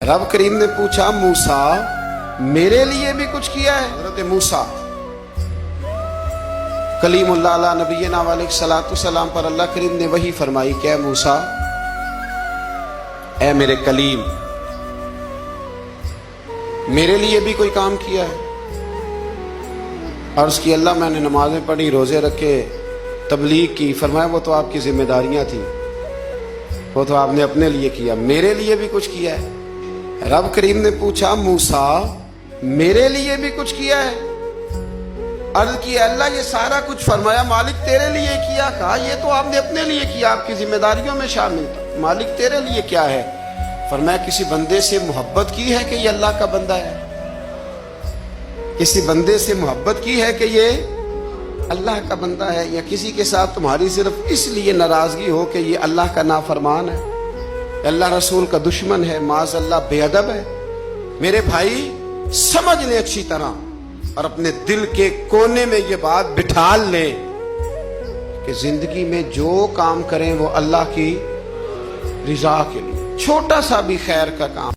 रब करीम ने पूछा मूसा मेरे लिए भी कुछ किया है? हज़रत मूसा कलीमुल्लाह अला नबीना व अलैहिस्सलातु सलाम पर अल्लाह करीम ने वही फरमाई कि मूसा ऐ मेरे कलीम मेरे लिए भी कोई काम किया है? अर्ज़ की अल्लाह मैंने नमाजें पढ़ी, रोजे रखे, तबलीग की। फरमाया वो तो आपकी जिम्मेदारियां थी, वो तो आपने अपने लिए किया, मेरे लिए भी कुछ किया है? रब करीम ने पूछा मूसा मेरे लिए भी कुछ किया है? अर्ज की अल्लाह ये सारा कुछ। फरमाया मालिक तेरे लिए किया। कहा ये तो आपने अपने लिए किया, आपकी जिम्मेदारियों में शामिल था। मालिक तेरे लिए क्या है? फरमाया किसी बंदे से मोहब्बत की है कि ये अल्लाह का बंदा है? किसी बंदे से मोहब्बत की है कि ये अल्लाह का बंदा है? या किसी के साथ तुम्हारी सिर्फ इसलिए नाराजगी हो कि ये अल्लाह का नाफरमान है, अल्लाह रसूल का दुश्मन है, माज़ अल्लाह बेअदब है? मेरे भाई समझ ले अच्छी तरह और अपने दिल के कोने में ये बात बिठा ले कि जिंदगी में जो काम करें वो अल्लाह की रिजा के लिए, छोटा सा भी खैर का काम